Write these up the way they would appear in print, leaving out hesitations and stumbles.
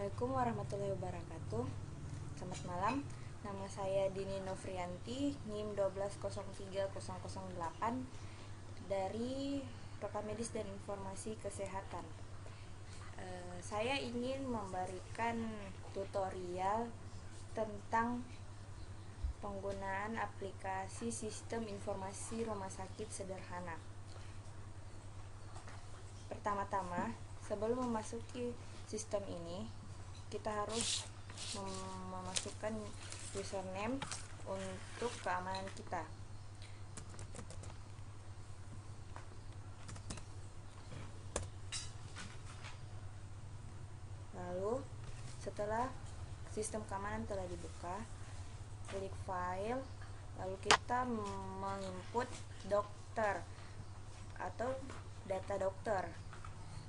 Assalamualaikum warahmatullahi wabarakatuh. Selamat malam. Nama saya Dini Novrianti, NIM 1203008 dari Rekam Medis dan Informasi Kesehatan. Saya ingin memberikan tutorial tentang penggunaan aplikasi sistem informasi rumah sakit sederhana. Pertama-tama, sebelum memasuki sistem ini, kita harus memasukkan username untuk keamanan kita. Lalu, setelah sistem keamanan telah dibuka, klik file, lalu kita menginput dokter atau data dokter.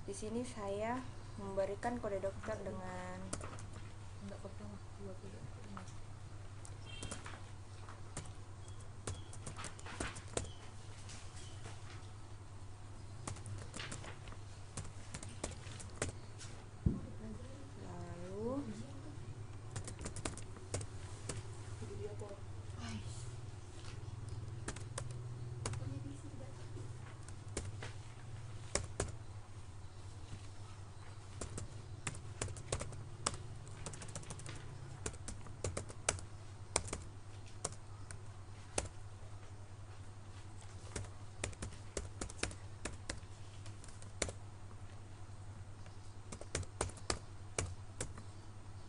Di sini saya memberikan kode dokter dengan lalu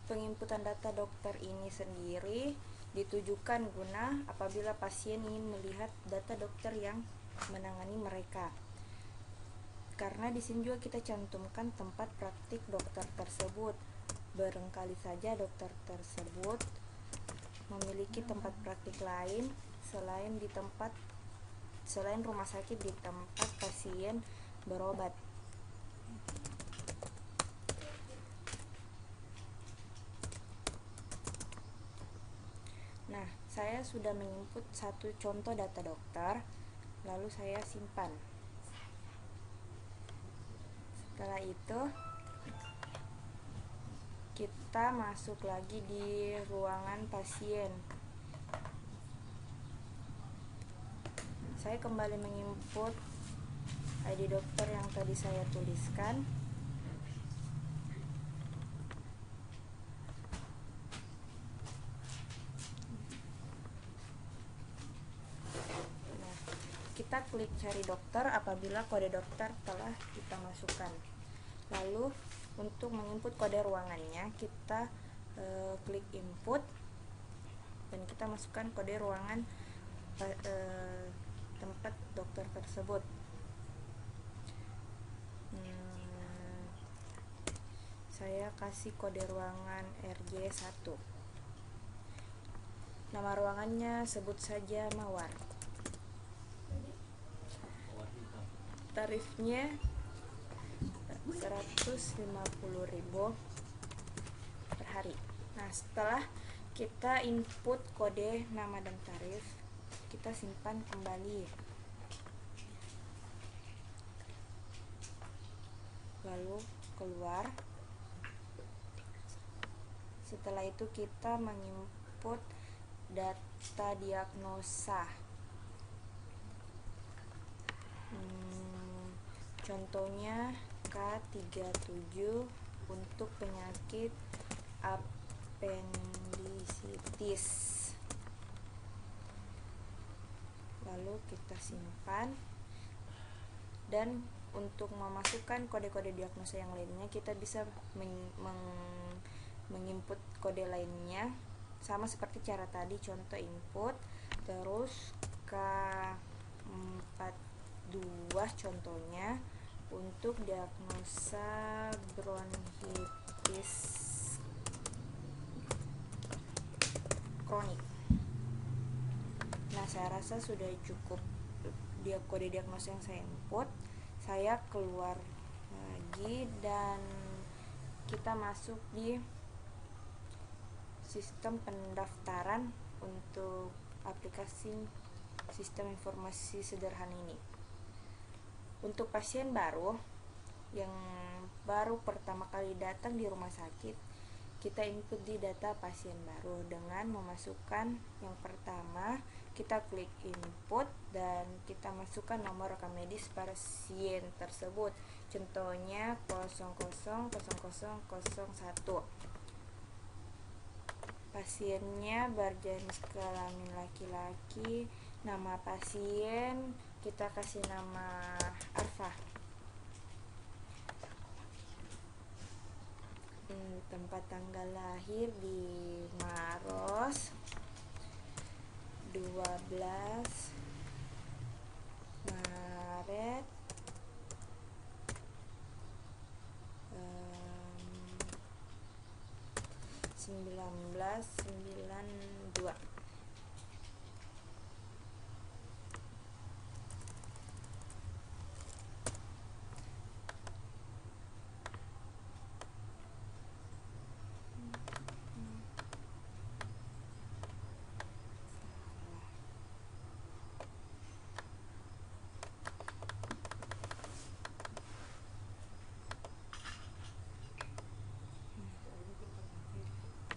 penginputan data dokter ini sendiri ditujukan guna apabila pasien ingin melihat data dokter yang menangani mereka. Karena di sini juga kita cantumkan tempat praktik dokter tersebut. Barangkali saja dokter tersebut memiliki tempat praktik lain selain rumah sakit di tempat pasien berobat. Nah, saya sudah menginput satu contoh data dokter, lalu saya simpan. Setelah itu, kita masuk lagi di ruangan pasien. Saya kembali menginput ID dokter yang tadi saya tuliskan. Kita klik cari dokter apabila kode dokter telah kita masukkan. Lalu untuk menginput kode ruangannya, kita klik input dan kita masukkan kode ruangan tempat dokter tersebut. Saya kasih kode ruangan RJ1. Nama ruangannya sebut saja Mawar. Tarifnya 150.000 per hari. Nah, setelah kita input kode, nama dan tarif, kita simpan kembali. Lalu keluar. Setelah itu kita menginput data diagnosa. Contohnya K37 untuk penyakit apendisitis. Lalu kita simpan, dan untuk memasukkan kode-kode diagnosa yang lainnya, kita bisa menginput kode lainnya sama seperti cara tadi, contoh input, terus K42 contohnya untuk diagnosa bronkitis kronik. Nah, saya rasa sudah cukup kode diagnosa yang saya input. Saya keluar lagi dan kita masuk di sistem pendaftaran untuk aplikasi sistem informasi sederhana ini. Untuk pasien baru yang baru pertama kali datang di rumah sakit, kita input di data pasien baru dengan memasukkan yang pertama, kita klik input dan kita masukkan nomor rekam medis pasien tersebut. Contohnya 000001. Pasiennya berjenis kelamin laki-laki. Nama pasien kita kasih nama Arfa. Tempat tanggal lahir di Maros 12 Maret 1992.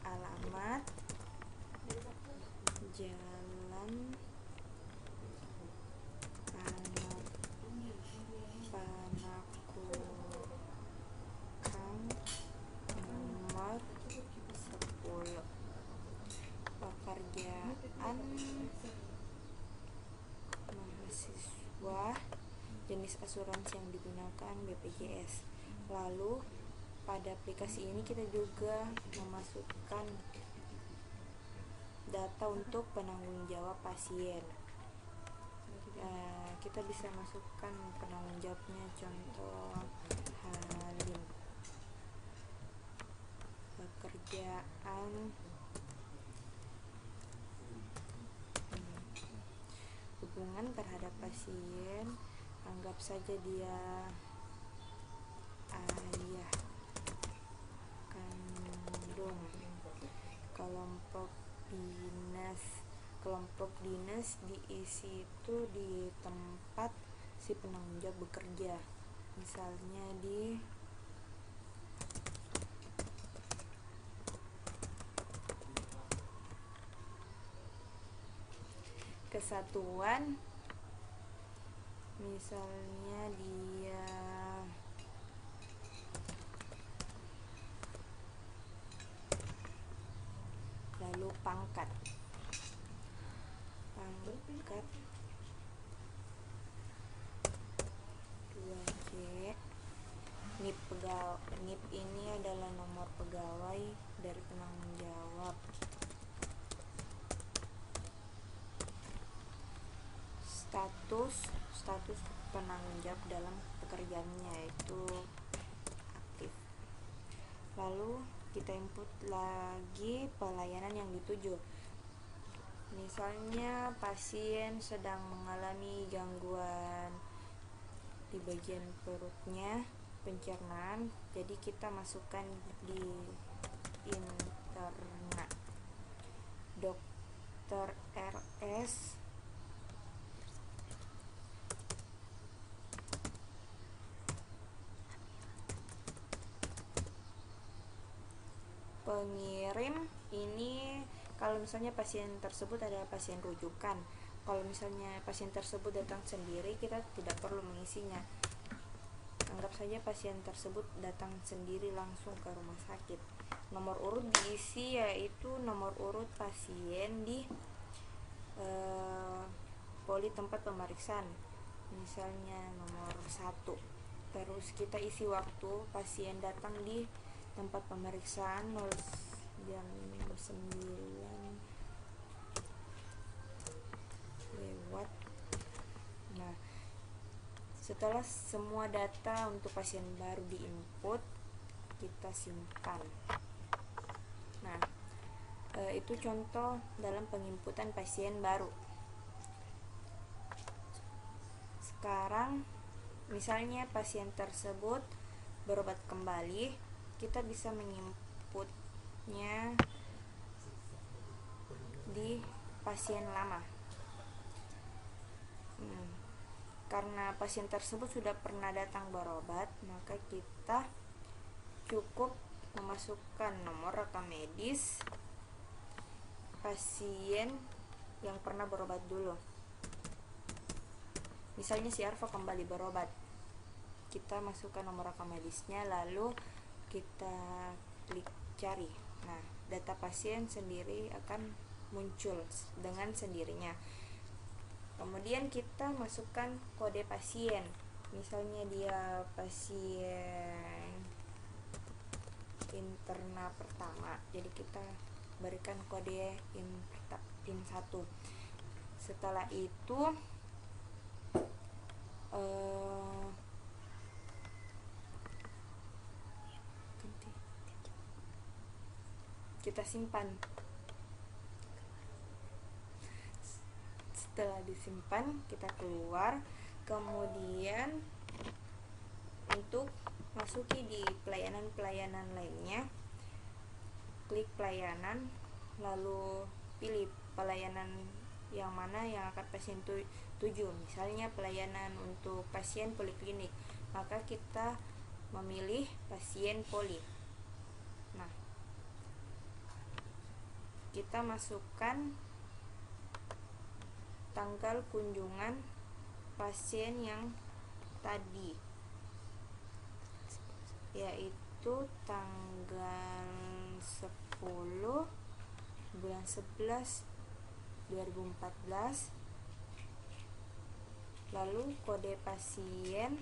Alamat Jalan Panakukang nomor 10. Pekerjaan mahasiswa, jenis asuransi yang digunakan BPJS. Lalu pada aplikasi ini kita juga memasukkan data untuk penanggung jawab pasien. Kita bisa masukkan penanggung jawabnya, contoh Halim. Pekerjaan hubungan terhadap pasien, anggap saja dia ayah kandung. Kelompok dinas diisi itu di tempat si penanggung jawab bekerja, misalnya di kesatuan, misalnya dia lalu pangkat 2G. NIP ini adalah nomor pegawai dari penanggung jawab. Status penanggung jawab dalam pekerjaannya yaitu aktif. Lalu kita input lagi pelayanan yang dituju. Misalnya pasien sedang mengalami gangguan di bagian perutnya, pencernaan, jadi kita masukkan di interna. Dokter RS pengirim ini kalau misalnya pasien tersebut adalah pasien rujukan. Kalau misalnya pasien tersebut datang sendiri, kita tidak perlu mengisinya. Anggap saja pasien tersebut datang sendiri langsung ke rumah sakit. Nomor urut diisi yaitu nomor urut pasien di poli tempat pemeriksaan, misalnya nomor 1. Terus kita isi waktu pasien datang di tempat pemeriksaan jam 9 lewat. Nah, setelah semua data untuk pasien baru diinput, kita simpan. Nah, itu contoh dalam penginputan pasien baru. Sekarang misalnya pasien tersebut berobat kembali, kita bisa menginputnya di pasien lama. Karena pasien tersebut sudah pernah datang berobat, maka kita cukup memasukkan nomor rekam medis pasien yang pernah berobat dulu. Misalnya si Arfa kembali berobat, kita masukkan nomor rekam medisnya, lalu kita klik cari. Nah, data pasien sendiri akan muncul dengan sendirinya. Kemudian kita masukkan kode pasien. Misalnya dia pasien interna pertama, jadi kita berikan kode in 1. Setelah itu kita simpan. Setelah disimpan, kita keluar. Kemudian untuk masuki di pelayanan-pelayanan lainnya, klik pelayanan, lalu pilih pelayanan yang mana yang akan pasien tuju. Misalnya pelayanan untuk pasien poliklinik, maka kita memilih pasien poli. Nah, kita masukkan tanggal kunjungan pasien yang tadi, yaitu tanggal 10 bulan 11 2014. Lalu kode pasien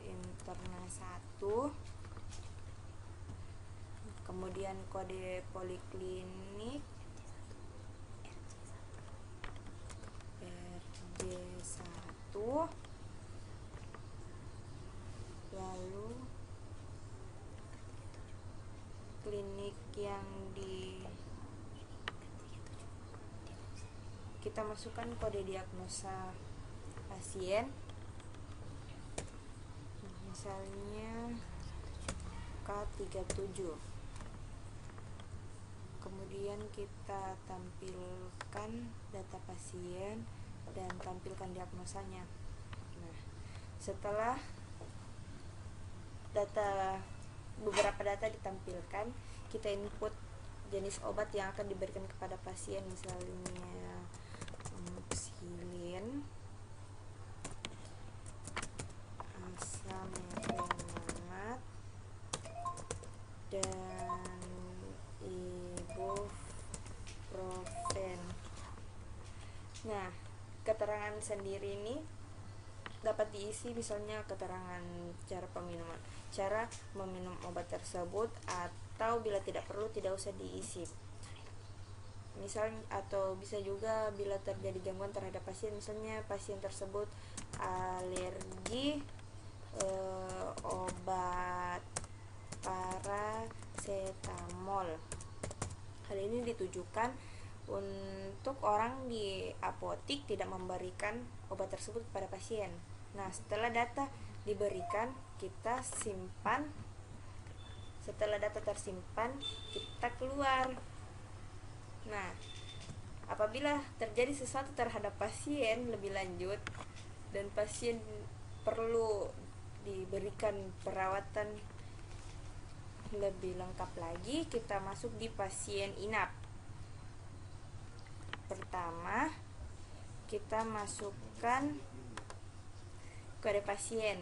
interna 1, kemudian kode poliklinik RJ1, lalu klinik yang kita masukkan kode diagnosa pasien, misalnya K37. Kemudian kita tampilkan data pasien dan tampilkan diagnosanya. Nah, setelah beberapa data ditampilkan, kita input jenis obat yang akan diberikan kepada pasien, misalnya amoxicillin, asam mefenat, dan ibuprofen. Nah, keterangan sendiri ini dapat diisi, misalnya keterangan cara meminum obat tersebut, atau bila tidak perlu tidak usah diisi. Misalnya, atau bisa juga bila terjadi gangguan terhadap pasien, misalnya pasien tersebut alergi obat paracetamol. Hal ini ditujukan untuk orang di apotik tidak memberikan obat tersebut kepada pasien. Nah, setelah data diberikan, kita simpan. Setelah data tersimpan, kita keluar. Nah, apabila terjadi sesuatu terhadap pasien lebih lanjut dan pasien perlu diberikan perawatan lebih lengkap lagi, kita masuk di pasien inap. Pertama, kita masukkan kode pasien.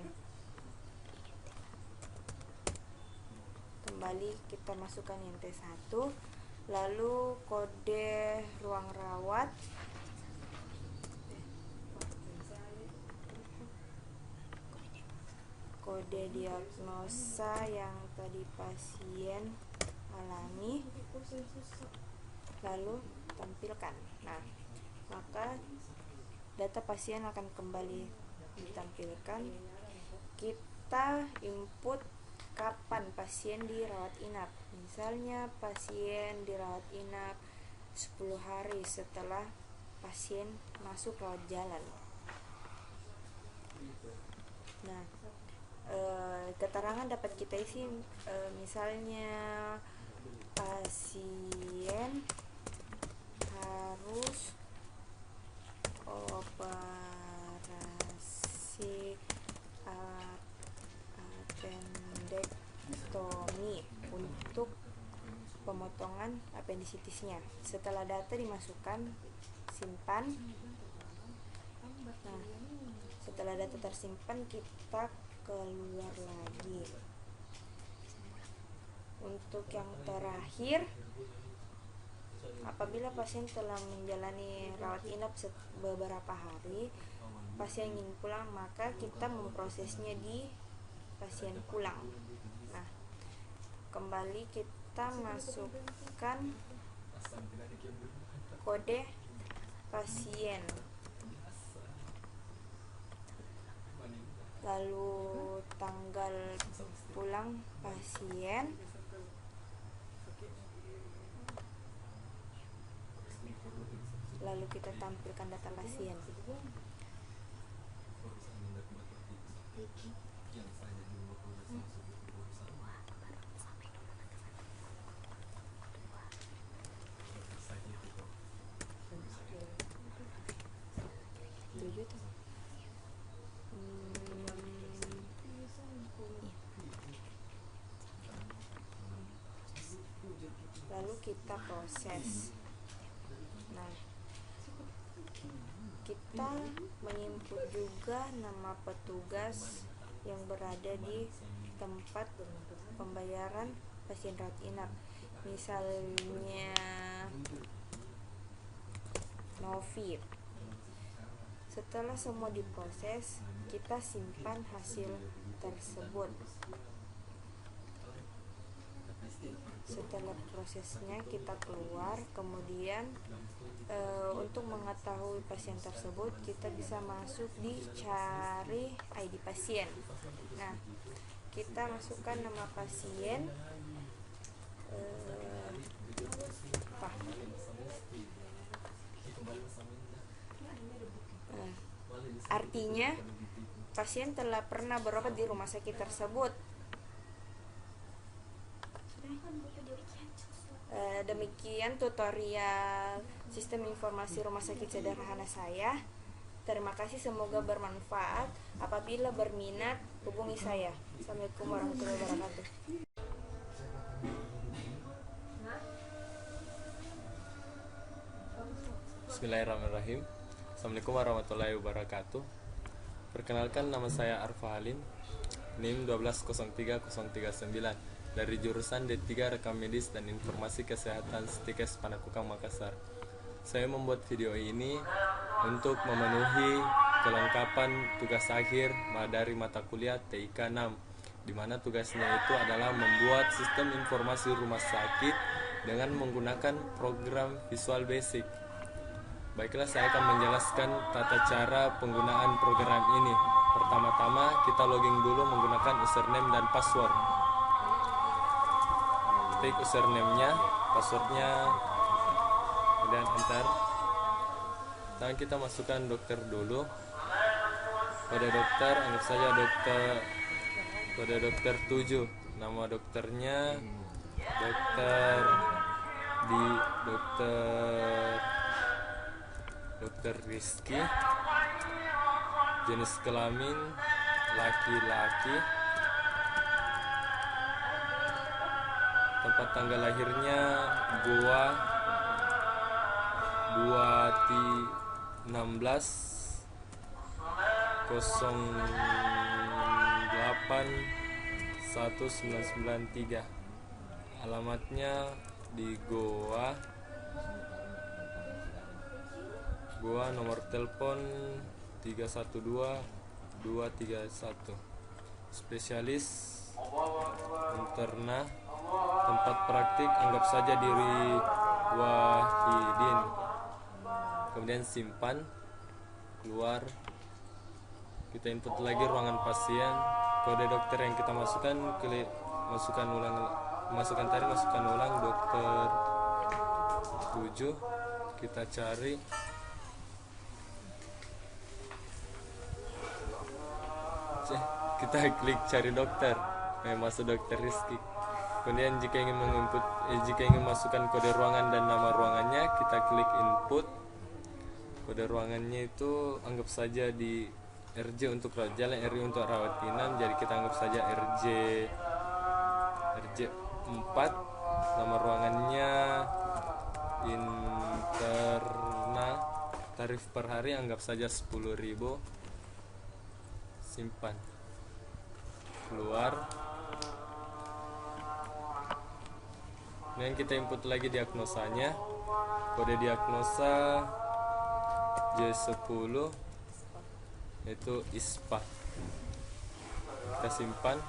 Kembali kita masukkan yang T1, lalu kode ruang rawat, kode diagnosa yang tadi pasien alami, lalu tampilkan. Nah, maka data pasien akan kembali ditampilkan. Kita input kapan pasien dirawat inap. Misalnya pasien dirawat inap 10 hari setelah pasien masuk rawat jalan. Nah, keterangan dapat kita isi, misalnya pasien harus operasi apendisitisnya. Setelah data dimasukkan, simpan. Nah, setelah data tersimpan, kita keluar lagi. Untuk yang terakhir, apabila pasien telah menjalani rawat inap beberapa hari, pasien ingin pulang, maka kita memprosesnya di pasien pulang. Nah, kembali kita masukkan kode pasien, lalu tanggal pulang pasien, lalu kita tampilkan data pasien. Lalu kita proses. Nah, kita menginput juga nama petugas yang berada di tempat pembayaran pasien rawat inap, misalnya Novi. Setelah semua diproses, kita simpan hasil tersebut. Setelah prosesnya kita keluar, kemudian untuk mengetahui pasien tersebut kita bisa masuk di cari ID pasien. Nah, kita masukkan nama pasien, artinya pasien telah pernah berobat di rumah sakit tersebut. Demikian tutorial sistem informasi rumah sakit sederhana saya. Terima kasih, semoga bermanfaat. Apabila berminat, hubungi saya. Assalamualaikum warahmatullahi wabarakatuh. Bismillahirrahmanirrahim. Assalamualaikum warahmatullahi wabarakatuh. Perkenalkan, nama saya Arfa Halim, NIM 1203039 dari jurusan D3 Rekam Medis dan Informasi Kesehatan Stikes Panakukang Makassar. Saya membuat video ini untuk memenuhi kelengkapan tugas akhir dari mata kuliah TIK 6, di mana tugasnya itu adalah membuat sistem informasi rumah sakit dengan menggunakan program Visual Basic. Baiklah, saya akan menjelaskan tata cara penggunaan program ini. Pertama-tama kita login dulu menggunakan username dan password. Ketik username-nya, passwordnya, kemudian enter. Dan kita masukkan dokter dulu. Kode dokter, anggap saja kode dokter 7. Nama dokternya dokter Rizky. Jenis kelamin laki-laki. Tempat tanggal lahirnya Goa 16 08 1993. Alamatnya di Goa, nomor telepon 312 231. Spesialis interna. Tempat praktik anggap saja diri Wahidin. Kemudian simpan, keluar. Kita input lagi ruangan pasien, kode dokter yang kita masukkan, masukkan ulang dokter 7. Kita cari. Kita klik cari dokter. Masuk dokter Rizky. Kemudian jika ingin masukkan kode ruangan dan nama ruangannya, kita klik input. Kode ruangannya itu anggap saja di RJ untuk rawat jalan, RI untuk rawat inap, jadi kita anggap saja RJ 4. Nama ruangannya Interna, tarif per hari anggap saja 10.000. Simpan. Keluar. Dan kita input lagi diagnosanya. Kode diagnosa J10 yaitu ISPA. Kita simpan.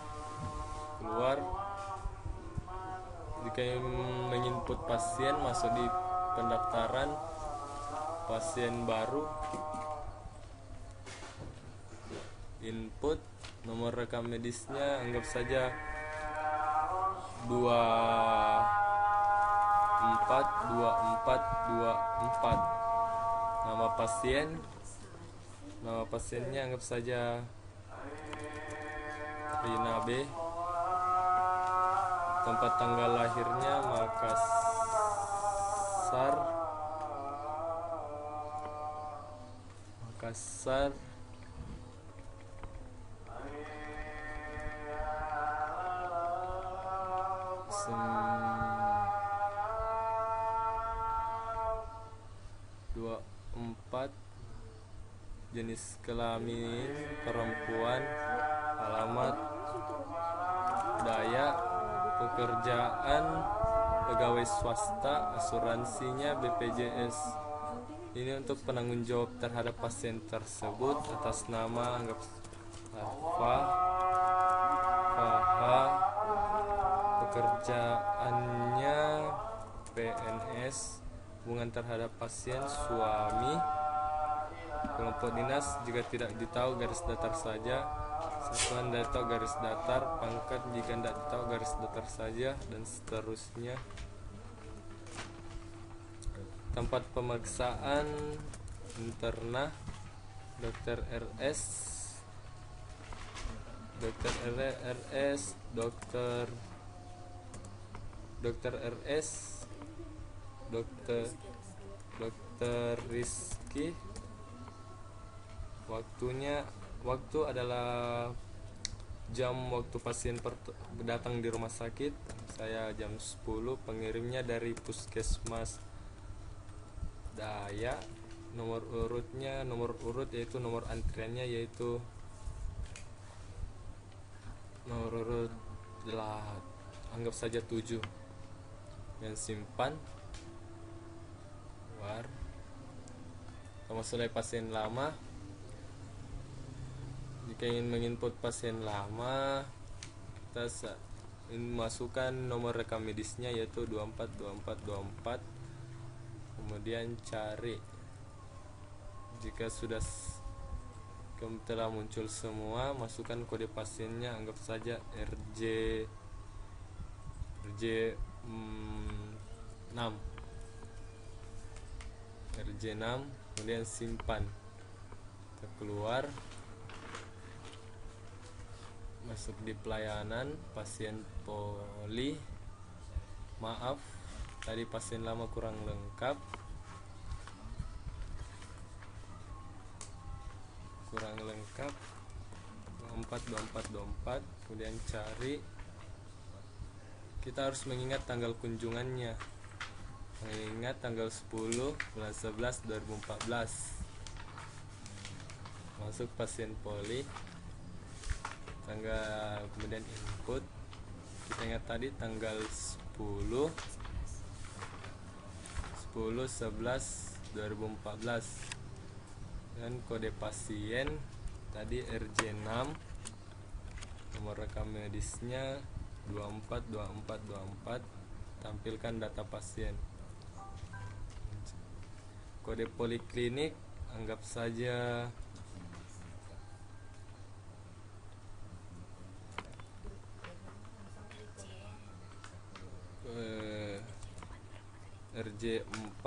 Keluar. Jika menginput pasien, masuk di pendaftaran pasien baru, input nomor rekam medisnya anggap saja 242424. Nama pasiennya anggap saja Rina B. Tempat tanggal lahirnya Makassar. Dua empat. Jenis kelamin perempuan. Alamat Dayak. Pekerjaan pegawai swasta, asuransinya BPJS. Ini untuk penanggung jawab terhadap pasien tersebut. Atas nama anggap Faha. Pekerjaannya PNS. Hubungan terhadap pasien suami. Kelompok dinas jika tidak ditahu garis datar saja. Satuan data garis datar. Pangkat jika tidak ditahu garis datar saja, dan seterusnya. Tempat pemeriksaan interna Dr. RS, Dr. Rizky. Waktu adalah jam waktu pasien datang di rumah sakit. Saya jam 10. Pengirimnya dari Puskesmas Dayak. Nomor urut yaitu nomor antriannya yaitu nomor urut anggap saja 7. Dan simpan. Keluar. Selesai pasien lama. Jika ingin menginput pasien lama, kita masukkan nomor rekam medisnya yaitu 242424. Kemudian cari. Jika sudah telah muncul semua, masukkan kode pasiennya, anggap saja RJ6, kemudian simpan. Kita keluar, masuk di pelayanan pasien poli. Maaf, tadi pasien lama kurang lengkap. 242424. Kemudian cari. Kita harus mengingat tanggal kunjungannya. Mengingat tanggal 10 bulan 11 2014. Masuk pasien poli. Kemudian input. Kita ingat tadi tanggal 10/11/2014. Dan kode pasien tadi RJ6. Nomor rekam medisnya 242424. Tampilkan data pasien. Kode poliklinik anggap saja RJ4.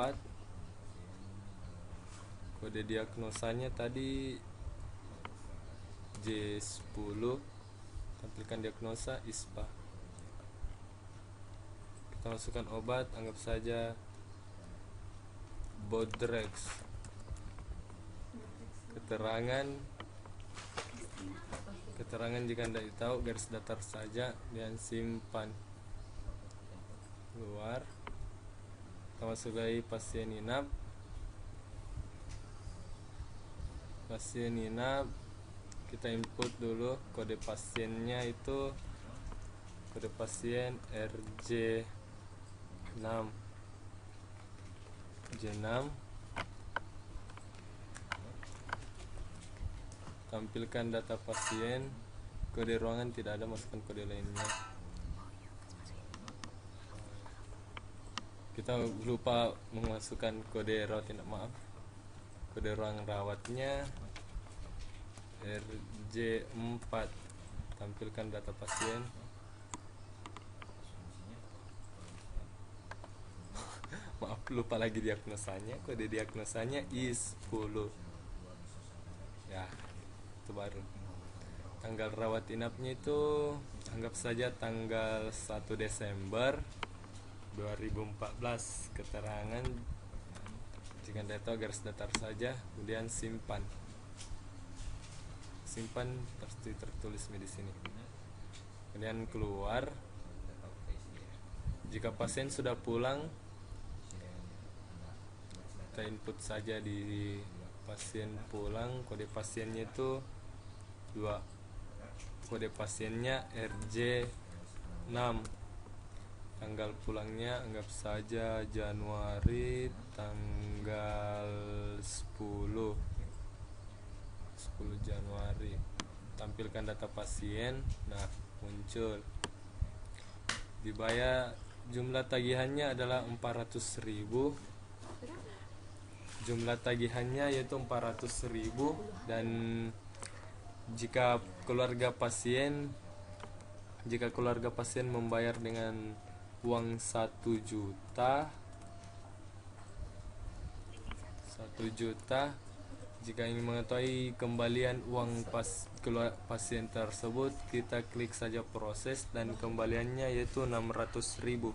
Kode diagnosanya tadi J10. Tampilkan diagnosa ISPA. Kita masukkan obat, anggap saja Bodrex. Keterangan jika tidak tahu garis datar saja dan simpan. Keluar. Kita masukai pasien inap. Kita input dulu kode pasiennya, itu kode pasien RJ6 J6. Tampilkan data pasien, kode ruangan tidak ada, masukkan kode lainnya. Kita lupa memasukkan kode rawat inap, maaf. Kode ruang rawatnya RJ4. Tampilkan data pasien. Maaf, lupa lagi diagnosanya. Kode diagnosanya I10. Ya, itu baru. Tanggal rawat inapnya itu anggap saja tanggal 1 Desember 2014. Keterangan jika data garis datar saja, kemudian simpan pasti tertulis di sini. Kemudian keluar. Jika pasien sudah pulang, kita input saja di pasien pulang. Kode pasiennya itu 2. Kode pasiennya RJ6. Tanggal pulangnya anggap saja Januari tanggal 10 Januari. Tampilkan data pasien. Nah, muncul. Dibayar, jumlah tagihannya adalah 400.000. Jumlah tagihannya yaitu 400.000. Dan jika keluarga pasien membayar dengan uang 1 juta, jika ingin mengetahui kembalian uang pasien tersebut, kita klik saja proses dan kembaliannya yaitu 600.000.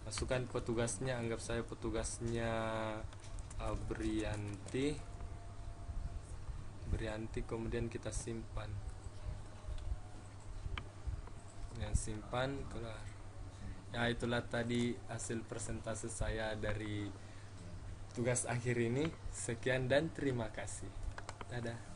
Masukkan petugasnya, anggap saya petugasnya Brianti, kemudian kita simpan. Keluar. Ya, itulah tadi hasil persentase saya dari tugas akhir ini. Sekian dan terima kasih. Dadah.